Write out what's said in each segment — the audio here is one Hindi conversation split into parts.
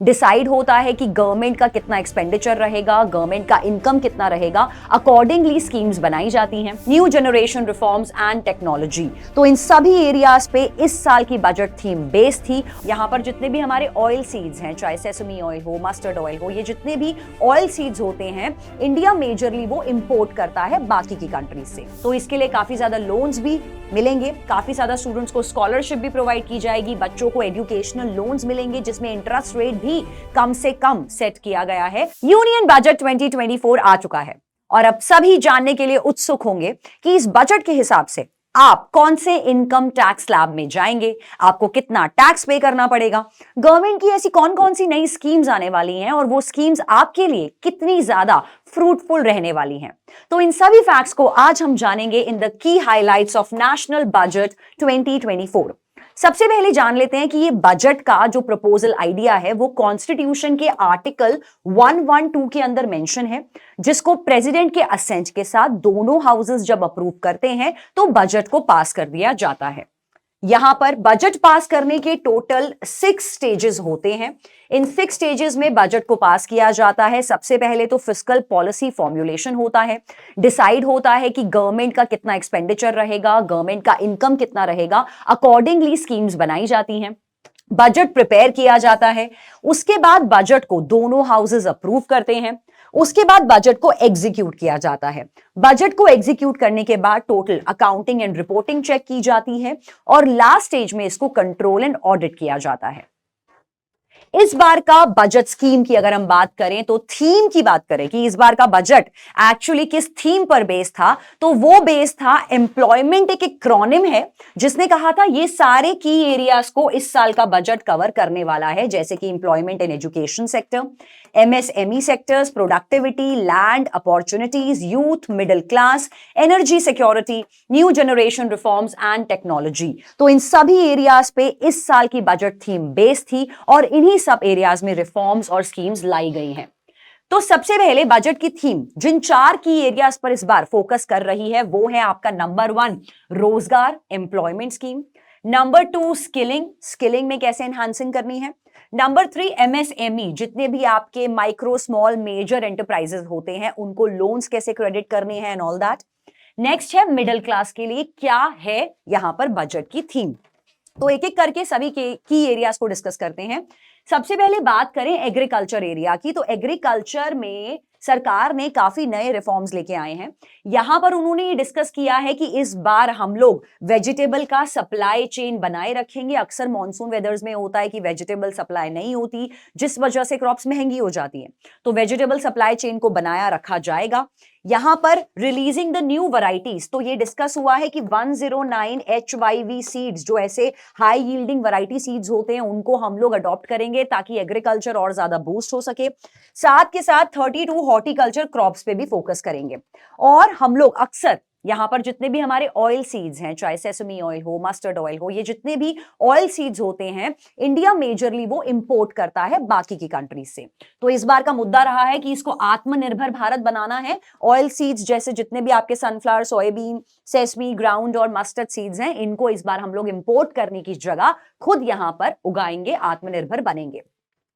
डिसाइड होता है कि गवर्नमेंट का कितना एक्सपेंडिचर रहेगा, गवर्नमेंट का इनकम कितना रहेगा, अकॉर्डिंगली स्कीम्स बनाई जाती हैं। New generation reforms and technology, तो इन सभी एरियाज पे इस साल की बजट थीम बेस्ड थी। यहाँ पर जितने भी हमारे ऑयल सीड्स हैं, चाहे सेसमी ऑयल हो, मस्टर्ड ऑयल हो, ये जितने भी ऑयल सीड्स होते हैं, इंडिया मेजरली वो इंपोर्ट करता है बाकी की कंट्रीज से। तो इसके लिए काफी ज्यादा लोन्स भी मिलेंगे, काफी ज्यादा स्टूडेंट्स को स्कॉलरशिप भी प्रोवाइड की जाएगी, बच्चों को एजुकेशनल लोन्स मिलेंगे जिसमें इंटरेस्ट रेट भी कम से कम सेट किया गया है। यूनियन बजट 2024 आ चुका है और अब सभी जानने के लिए उत्सुक होंगे कि इस बजट के हिसाब से आप कौन से इनकम टैक्स स्लैब में जाएंगे, आपको कितना टैक्स पे करना पड़ेगा, गवर्नमेंट की ऐसी कौन कौन सी नई स्कीम्स आने वाली हैं और वो स्कीम्स आपके लिए कितनी ज्यादा फ्रूटफुल रहने वाली हैं। तो इन सभी फैक्ट्स को आज हम जानेंगे in the key highlights of national budget 2024। सबसे पहले जान लेते हैं कि ये बजट का जो प्रपोजल आइडिया है वो कॉन्स्टिट्यूशन के आर्टिकल 112 के अंदर मेंशन है, जिसको प्रेसिडेंट के असेंट के साथ दोनों हाउसेस जब अप्रूव करते हैं तो बजट को पास कर दिया जाता है। यहां पर बजट पास करने के टोटल 6 स्टेजेस होते हैं। इन 6 स्टेजेस में बजट को पास किया जाता है। सबसे पहले तो फिस्कल पॉलिसी फॉर्मुलेशन होता है, डिसाइड होता है कि गवर्नमेंट का कितना एक्सपेंडिचर रहेगा, गवर्नमेंट का इनकम कितना रहेगा, अकॉर्डिंगली स्कीम्स बनाई जाती हैं, बजट प्रिपेयर किया जाता है। उसके बाद बजट को दोनों हाउसेस अप्रूव करते हैं। उसके बाद बजट को एग्जीक्यूट किया जाता है। बजट को एग्जीक्यूट करने के बाद total accounting and reporting check की जाती है और लास्ट स्टेज में इसको कंट्रोल एंड ऑडिट किया जाता है। इस बार का बजट स्कीम की अगर हम बात करें तो थीम की बात करें कि इस बार का बजट एक्चुअली किस थीम पर बेस्ड था, तो वो बेस्ड था एम्प्लॉयमेंट। एक एक्रोनिम है जिसने कहा था ये सारे की एरियाज को इस साल का बजट कवर करने वाला है, जैसे कि employment in education sector, MSME sectors, productivity, land opportunities, youth, middle class, energy security, new generation reforms and technology. तो इन सभी एरियाज पे इस साल की बजट थीम बेस्ड थी और इन्हीं सब एरियाज में रिफॉर्म्स और स्कीम्स लाई गई हैं। तो सबसे पहले बजट की थीम जिन 4 की एरियाज पर इस बार फोकस कर रही है वो है आपका नंबर 1 रोजगार, एम्प्लॉयमेंट स्कीम, नंबर 2 स्किलिंग में कैसे एनहांसिंग करनी है, नंबर 3 एमएसएमई, जितने भी आपके माइक्रो स्मॉल मेजर एंटरप्राइजेस होते हैं उनको लोन्स कैसे क्रेडिट करने हैं एंड ऑल दैट। नेक्स्ट है मिडिल क्लास के लिए क्या है यहां पर बजट की थीम। तो एक एक करके सभी के की एरियाज को डिस्कस करते हैं। सबसे पहले बात करें एग्रीकल्चर एरिया की, तो एग्रीकल्चर में सरकार ने काफी नए रिफॉर्म्स लेके आए हैं। यहां पर उन्होंने ये डिस्कस किया है कि इस बार हम लोग वेजिटेबल का सप्लाई चेन बनाए रखेंगे। अक्सर मॉनसून वेदर्स में होता है कि वेजिटेबल सप्लाई नहीं होती, जिस वजह से क्रॉप्स महंगी हो जाती हैं, तो वेजिटेबल सप्लाई चेन को बनाया रखा जाएगा। यहां पर रिलीजिंग द न्यू वैरायटीज, तो ये डिस्कस हुआ है कि 109 HYV सीड्स, जो ऐसे हाई यील्डिंग वैरायटी सीड्स होते हैं, उनको हम लोग अडॉप्ट करेंगे ताकि एग्रीकल्चर और ज्यादा बूस्ट हो सके। साथ के साथ 32 हॉर्टिकल्चर क्रॉप्स पे भी फोकस करेंगे। और हम लोग अक्सर यहां पर जितने भी हमारे ऑयल सीड्स हैं, चाहे सेसमी ऑयल हो, मस्टर्ड ऑयल हो, ये जितने भी ऑयल सीड्स होते हैं, इंडिया मेजरली वो इंपोर्ट करता है बाकी की कंट्रीज से। तो इस बार का मुद्दा रहा है कि इसको आत्मनिर्भर भारत बनाना है। ऑयल सीड्स जैसे जितने भी आपके सनफ्लावर, सोयाबीन, सेसमी, ग्राउंड और मस्टर्ड सीड्स हैं, इनको इस बार हम लोग इंपोर्ट करने की जगह खुद यहां पर उगाएंगे, आत्मनिर्भर बनेंगे।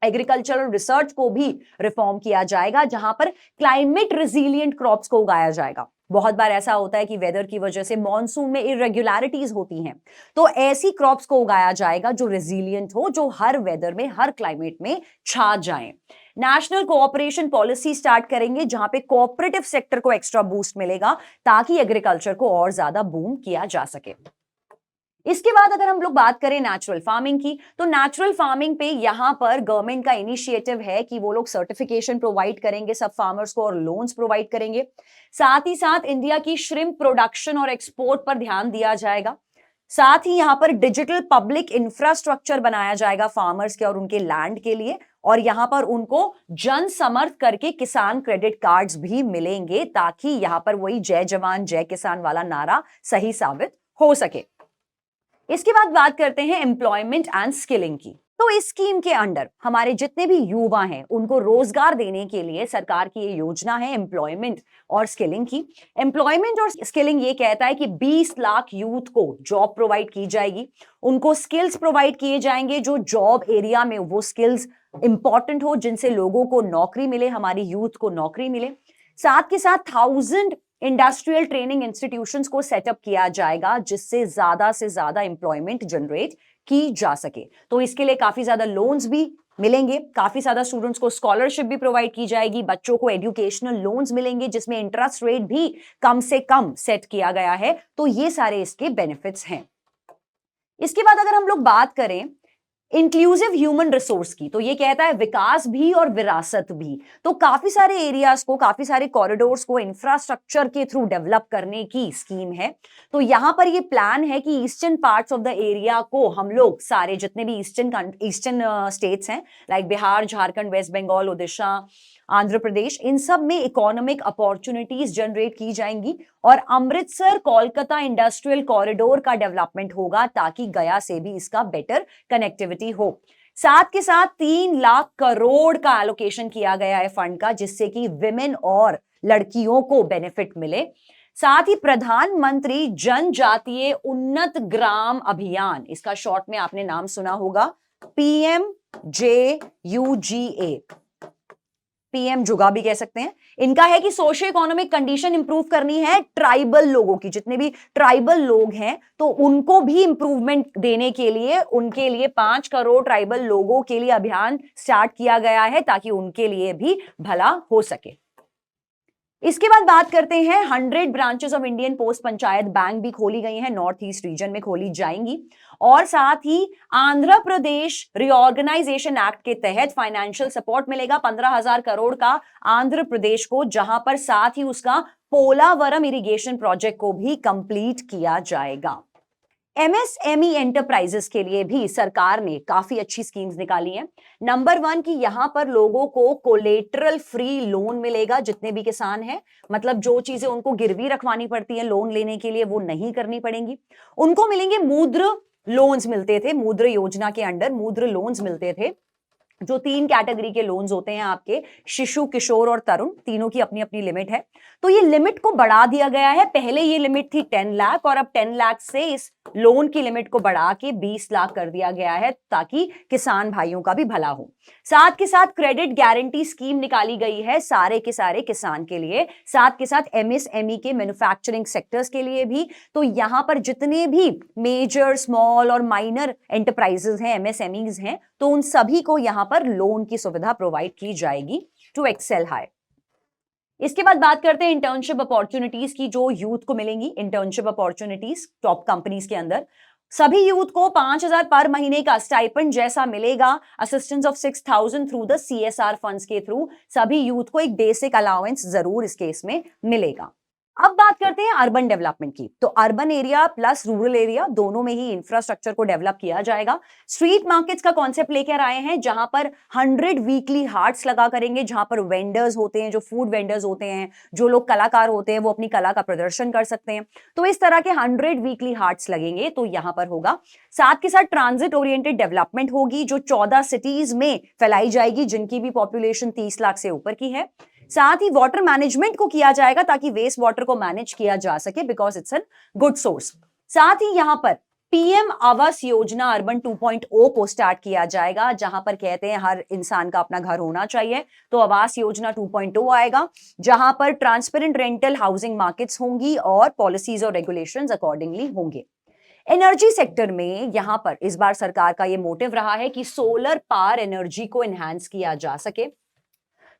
एग्रीकल्चरल रिसर्च को भी रिफॉर्म किया जाएगा, जहां पर क्लाइमेट रेजिलिएंट क्रॉप्स को उगाया जाएगा। बहुत बार ऐसा होता है कि वेदर की वजह से मॉनसून में इरेगुलरिटीज होती हैं, तो ऐसी क्रॉप्स को उगाया जाएगा जो रेजिलिएंट हो, जो हर वेदर में, हर क्लाइमेट में छा जाएं। नेशनल कोऑपरेशन पॉलिसी स्टार्ट करेंगे, जहां पे कोऑपरेटिव सेक्टर को एक्स्ट्रा बूस्ट मिलेगा ताकि एग्रीकल्चर को और ज्यादा बूम किया जा सके। इसके बाद अगर हम लोग बात करें नेचुरल फार्मिंग की, तो नेचुरल फार्मिंग पे यहां पर गवर्नमेंट का इनिशिएटिव है कि वो लोग सर्टिफिकेशन प्रोवाइड करेंगे सब फार्मर्स को और लोन्स प्रोवाइड करेंगे। साथ ही साथ इंडिया की श्रिम्प प्रोडक्शन और एक्सपोर्ट पर ध्यान दिया जाएगा। साथ ही यहां पर डिजिटल पब्लिक इंफ्रास्ट्रक्चर बनाया जाएगा फार्मर्स के और उनके लैंड के लिए, और यहां पर उनको जन समर्थ करके किसान क्रेडिट कार्ड्स भी मिलेंगे ताकि यहां पर वही जय जवान जय किसान वाला नारा सही साबित हो सके। इसके बाद बात करते हैं एम्प्लॉयमेंट एंड स्किलिंग की। तो इस स्कीम के अंडर हमारे जितने भी युवा हैं उनको रोजगार देने के लिए सरकार की ये योजना है एम्प्लॉयमेंट और स्किलिंग की। एम्प्लॉयमेंट और स्किलिंग ये कहता है कि 20 लाख यूथ को जॉब प्रोवाइड की जाएगी, उनको स्किल्स प्रोवाइड किए जाएंगे, जो जॉब एरिया में वो स्किल्स इंपॉर्टेंट हो, जिनसे लोगों को नौकरी मिले, हमारी यूथ को नौकरी मिले। साथ के साथ 1000 इंडस्ट्रियल ट्रेनिंग इंस्टीट्यूशंस को सेटअप किया जाएगा, जिससे ज्यादा से ज्यादा एम्प्लॉयमेंट जनरेट की जा सके। तो इसके लिए काफी ज्यादा लोन्स भी मिलेंगे, काफी ज्यादा स्टूडेंट्स को स्कॉलरशिप भी प्रोवाइड की जाएगी, बच्चों को एजुकेशनल लोन्स मिलेंगे जिसमें इंटरेस्ट रेट भी कम से कम सेट किया गया है। तो ये सारे इसके बेनिफिट्स हैं। इसके बाद अगर हम लोग बात करें इंक्लूसिव ह्यूमन रिसोर्स की, तो ये कहता है विकास भी और विरासत भी। तो काफी सारे एरियाज को, काफी सारे कॉरिडोर्स को इंफ्रास्ट्रक्चर के थ्रू डेवलप करने की स्कीम है। तो यहां पर ये प्लान है कि eastern parts of the area को हम लोग सारे जितने भी ईस्टर्न स्टेट्स हैं, लाइक बिहार, झारखंड, वेस्ट बंगाल, ओडिशा, आंध्र प्रदेश, इन सब में इकोनॉमिक अपॉर्चुनिटीज जनरेट की जाएंगी और अमृतसर कोलकाता इंडस्ट्रियल कॉरिडोर का डेवलपमेंट होगा ताकि गया से भी इसका बेटर कनेक्टिविटी हो। साथ के साथ 3 लाख करोड़ का एलोकेशन किया गया है फंड का, जिससे कि विमेन और लड़कियों को बेनिफिट मिले। साथ ही प्रधानमंत्री जनजातीय उन्नत ग्राम अभियान, इसका शॉर्ट में आपने नाम सुना होगा, PMJUGA, पीएम जुगा भी कह सकते हैं। इनका है कि सोशो इकोनॉमिक कंडीशन इंप्रूव करनी है ट्राइबल लोगों की, जितने भी ट्राइबल लोग हैं तो उनको भी इंप्रूवमेंट देने के लिए, उनके लिए 5 करोड़ ट्राइबल लोगों के लिए अभियान स्टार्ट किया गया है ताकि उनके लिए भी भला हो सके। इसके बाद बात करते हैं 100 branches of Indian post panchayat bank भी खोली गई हैं, नॉर्थ ईस्ट रीजन में खोली जाएंगी। और साथ ही आंध्र प्रदेश रिऑर्गेनाइजेशन एक्ट के तहत फाइनेंशियल सपोर्ट मिलेगा 15,000 करोड़ का आंध्र प्रदेश को, जहां पर साथ ही उसका पोलावरम इरिगेशन प्रोजेक्ट को भी कंप्लीट किया जाएगा। एमएसएमई एंटरप्राइजेस के लिए भी सरकार ने काफी अच्छी स्कीम्स निकाली हैं। नंबर 1 कि यहां पर लोगों को कोलेटरल फ्री लोन मिलेगा, जितने भी किसान हैं, मतलब जो चीजें उनको गिरवी रखवानी पड़ती है लोन लेने के लिए वो नहीं करनी पड़ेंगी। उनको मिलेंगे मुद्रा लोन्स, मिलते थे मुद्रा योजना के अंडर मुद्रा लोन्स मिलते थे, जो 3 कैटेगरी के लोन्स होते हैं आपके, शिशु, किशोर और तरुण, तीनों की अपनी अपनी लिमिट है। तो ये लिमिट को बढ़ा दिया गया है, पहले ये लिमिट थी 10 लाख और अब 10 लाख से इस लोन की लिमिट को बढ़ा के 20 लाख कर दिया गया है ताकि किसान भाइयों का भी भला हो। साथ के साथ क्रेडिट गारंटी स्कीम निकाली गई है सारे के सारे किसान के लिए, साथ के साथ एमएसएमई के मैन्युफैक्चरिंग सेक्टर्स के लिए भी। तो यहां पर जितने भी मेजर, स्मॉल और माइनर एंटरप्राइजेस हैं, एमएसएमईज हैं, तो उन सभी को यहां पर लोन की सुविधा प्रोवाइड की जाएगी टू एक्सेल हाई। इसके बाद बात करते हैं इंटर्नशिप अपॉर्चुनिटीज की, जो यूथ को मिलेंगी। इंटर्नशिप अपॉर्चुनिटीज टॉप कंपनीज के अंदर सभी यूथ को 5,000 पर महीने का स्टाइपेंड जैसा मिलेगा, assistance of 6,000 through the CSR funds के थ्रू सभी यूथ को एक बेसिक अलाउंस जरूर इस केस में मिलेगा। अब बात करते हैं अर्बन डेवलपमेंट की। तो urban area plus rural area दोनों में ही इंफ्रास्ट्रक्चर को डेवलप किया जाएगा। स्ट्रीट मार्केट्स का कॉन्सेप्ट लेकर आए हैं, जहां पर 100 वीकली हार्ट्स लगा करेंगे, जहां पर वेंडर्स होते हैं, जो फूड वेंडर्स होते हैं, जो लोग कलाकार होते हैं, वो अपनी कला का प्रदर्शन कर सकते हैं। तो इस तरह के 100 वीकली हार्ट्स लगेंगे, तो यहां पर होगा। साथ के साथ ट्रांजिट ओरिएंटेड डेवलपमेंट होगी, जो 14 सिटीज में फैलाई जाएगी, जिनकी भी पॉपुलेशन 30 लाख से ऊपर की है। साथ ही वाटर मैनेजमेंट को किया जाएगा ताकि वेस्ट वाटर को मैनेज किया जा सके, because it's a good source. साथ ही यहां पर पीएम आवास योजना अर्बन 2.0 को स्टार्ट किया जाएगा, जहां पर कहते हैं हर इंसान का अपना घर होना चाहिए, तो आवास योजना 2.0 आएगा, जहां पर ट्रांसपेरेंट रेंटल हाउसिंग मार्केट्स होंगी और पॉलिसीज और रेगुलेशंस अकॉर्डिंगली होंगे। एनर्जी सेक्टर में यहां पर इस बार सरकार का यह मोटिव रहा है कि सोलर पावर एनर्जी को एनहांस किया जा सके।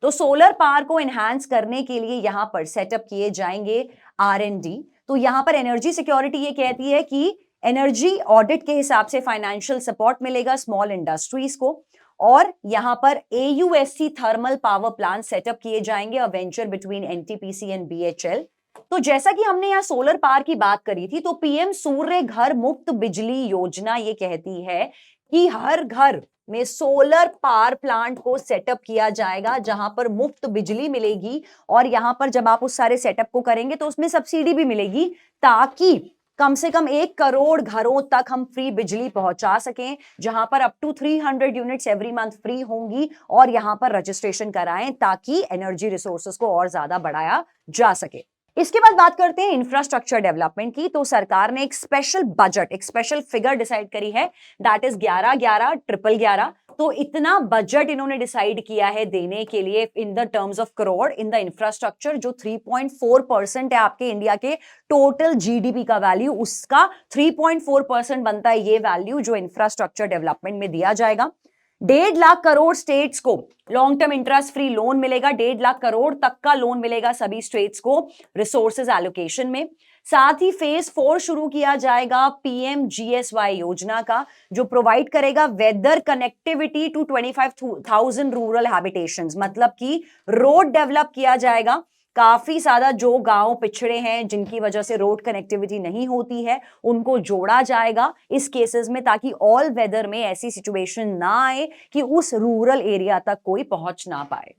तो सोलर पावर को एनहांस करने के लिए यहां पर सेटअप किए जाएंगे R&D। तो यहां पर एनर्जी सिक्योरिटी ये कहती है कि एनर्जी ऑडिट के हिसाब से फाइनेंशियल सपोर्ट मिलेगा स्मॉल इंडस्ट्रीज को, और यहां पर AUSC thermal power plant setup किए जाएंगे, अ venture between NTPC and BHEL। तो जैसा कि हमने यहां सोलर पावर की बात करी थी, तो पीएम सूर्य घर मुफ्त बिजली योजना ये कहती है कि हर घर में सोलर पावर प्लांट को सेटअप किया जाएगा, जहां पर मुफ्त बिजली मिलेगी। और यहां पर जब आप उस सारे सेटअप को करेंगे तो उसमें सब्सिडी भी मिलेगी, ताकि कम से कम 1 करोड़ घरों तक हम फ्री बिजली पहुंचा सकें, जहां पर up to 300 units every month free होंगी। और यहां पर रजिस्ट्रेशन कराएं ताकि एनर्जी रिसोर्सेज को और ज्यादा बढ़ाया जा सके। इसके बाद बात करते हैं इंफ्रास्ट्रक्चर डेवलपमेंट की। तो सरकार ने एक स्पेशल बजट, एक स्पेशल फिगर डिसाइड करी है, दैट इज 11-11-11-11। तो इतना बजट इन्होंने डिसाइड किया है देने के लिए in the terms of crore in the infrastructure, जो 3.4% है आपके इंडिया के टोटल जीडीपी का वैल्यू, उसका 3.4% बनता है ये वैल्यू जो इंफ्रास्ट्रक्चर डेवलपमेंट में दिया जाएगा। 1.5 लाख करोड़ स्टेट्स को long term interest free loan मिलेगा, 1.5 लाख करोड़ तक का लोन मिलेगा सभी स्टेट्स को रिसोर्सेज एलोकेशन में। साथ ही फेज 4 शुरू किया जाएगा पीएमजीएसवाई योजना का, जो प्रोवाइड करेगा weather connectivity to 25,000 rural habitations, मतलब कि रोड डेवलप किया जाएगा। काफी ज्यादा जो गांव पिछड़े हैं जिनकी वजह से रोड कनेक्टिविटी नहीं होती है उनको जोड़ा जाएगा इस केसेस में, ताकि ऑल वेदर में ऐसी सिचुएशन ना आए कि उस रूरल एरिया तक कोई पहुंच ना पाए।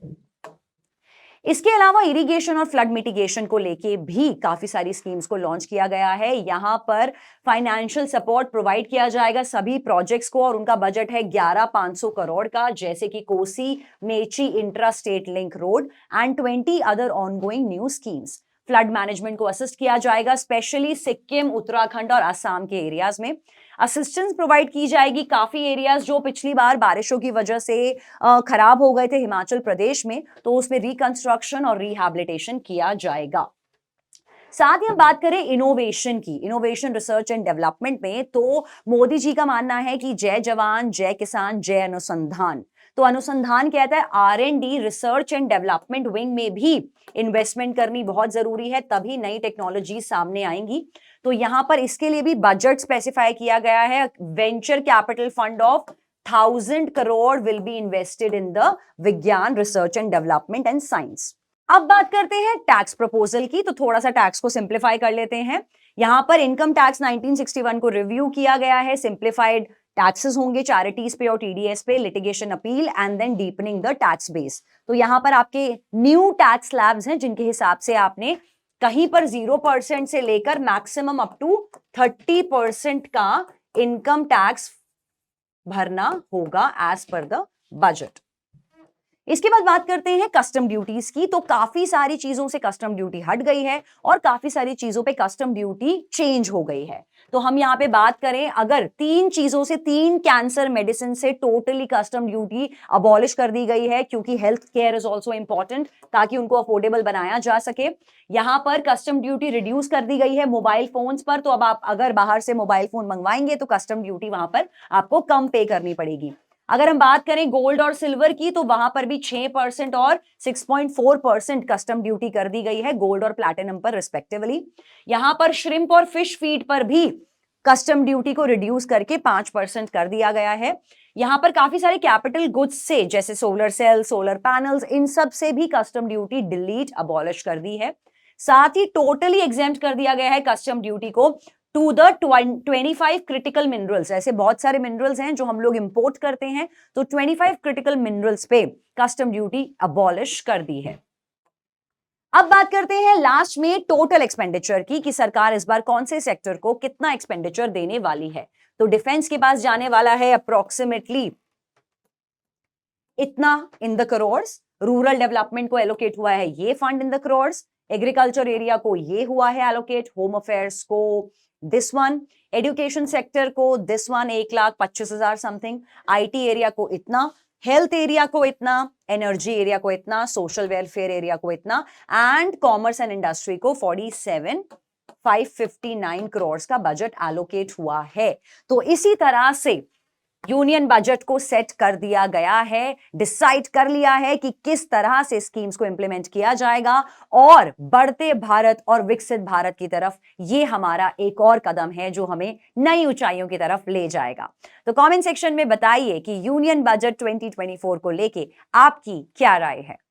इसके अलावा इरिगेशन और फ्लड मिटिगेशन को लेके भी काफी सारी स्कीम्स को लॉन्च किया गया है। यहां पर फाइनेंशियल सपोर्ट प्रोवाइड किया जाएगा सभी प्रोजेक्ट्स को और उनका बजट है 11,500 करोड़ का, जैसे कि Kosi Mechi intra state link road and 20 other ongoing new schemes. Flood management को असिस्ट किया जाएगा स्पेशली सिक्किम, उत्तराखंड और असम के एरियाज में। असिस्टेंस प्रोवाइड की जाएगी काफी एरियाज जो पिछली बार बारिशों की वजह से खराब हो गए थे हिमाचल प्रदेश में, तो उसमें रिकंस्ट्रक्शन और रिहैबिलिटेशन किया जाएगा। साथ ही हम बात करें इनोवेशन की, इनोवेशन रिसर्च एंड डेवलपमेंट में, तो मोदी जी का मानना है कि जय जवान जय किसान जय अनुसंधान। तो अनुसंधान कहता है R&D research and development wing में भी इन्वेस्टमेंट करनी बहुत जरूरी है, तभी नई टेक्नोलॉजी सामने आएंगी। तो यहां पर इसके लिए भी बजट स्पेसिफाई किया गया है। Venture capital fund of 1,000 crore will be invested in the Vigyan research and development and science. अब बात करते हैं टैक्स प्रपोजल की, तो थोड़ा सा टैक्स को सिंप्लीफाई कर लेते हैं। यहां पर इनकम टैक्स 1961 को रिव्यू किया गया है। सिंप्लीफाइड टैक्सेस होंगे चैरिटीज पे और टीडीएस पे, litigation appeal and then deepening the tax base. तो यहां पर आपके न्यू टैक्स स्लैब्स हैं जिनके हिसाब से आपने कहीं पर 0% से लेकर मैक्सिमम अप टू 30% का इनकम टैक्स भरना होगा एज पर द बजट। इसके बाद बात करते हैं कस्टम ड्यूटीज की। तो काफी सारी चीजों से कस्टम ड्यूटी हट गई है और काफी सारी चीजों पे कस्टम ड्यूटी चेंज हो गई है। तो हम यहां पे बात करें, अगर 3 चीजों से, 3 कैंसर मेडिसिन से टोटली कस्टम ड्यूटी अबॉलिश कर दी गई है, क्योंकि health care is also important, ताकि उनको अफोर्डेबल बनाया जा सके। यहां पर कस्टम ड्यूटी रिड्यूस कर दी गई है मोबाइल फोन्स पर। तो अब आप अगर बाहर से मोबाइल फोन मंगवाएंगे तो कस्टम ड्यूटी वहां पर आपको कम पे करनी पड़ेगी। अगर हम बात करें गोल्ड और सिल्वर की, तो वहां पर भी 6% और 6.4% कस्टम ड्यूटी कर दी गई है गोल्ड और प्लैटिनम पर रिस्पेक्टिवली। यहां पर श्रिम्प और फिश फीड पर भी कस्टम ड्यूटी को रिड्यूस करके 5% कर दिया गया है। यहां पर काफी सारे कैपिटल गुड्स से, जैसे सोलर सेल, सोलर पैनल्स, इन सब से भी कस्टम ड्यूटी डिलीट, अबॉलिश कर दी है। साथ ही टोटली एग्जेम्प्ट कर दिया गया है कस्टम ड्यूटी को टू द 25 क्रिटिकल मिनरल्स। ऐसे बहुत सारे मिनरल्स हैं जो हम लोग इंपोर्ट करते हैं, तो 25 क्रिटिकल मिनरल्स पे कस्टम ड्यूटी अबॉलिश कर दी है। अब बात करते हैं लास्ट में टोटल एक्सपेंडिचर की, कि सरकार इस बार कौन से सेक्टर को कितना एक्सपेंडिचर देने वाली है। तो डिफेंस के पास जाने वाला है अप्रोक्सीमेटली इतना in the crores, rural development को एलोकेट हुआ है ये fund in the crores, agriculture area को ये हुआ है एलोकेट, होम अफेयर्स को दिस वन, एजुकेशन सेक्टर को this one 1,25,000 something, IT area को इतना, हेल्थ एरिया को इतना, एनर्जी एरिया को इतना, सोशल वेलफेयर एरिया को इतना, एंड कॉमर्स एंड इंडस्ट्री को 47,559 करोड़ का बजट एलोकेट हुआ है। तो इसी तरह से यूनियन बजट को सेट कर दिया गया है, डिसाइड कर लिया है कि किस तरह से स्कीम्स को इंप्लीमेंट किया जाएगा, और बढ़ते भारत और विकसित भारत की तरफ ये हमारा एक और कदम है जो हमें नई ऊंचाइयों की तरफ ले जाएगा। तो कमेंट सेक्शन में बताइए कि यूनियन बजट 2024 को लेके आपकी क्या राय है।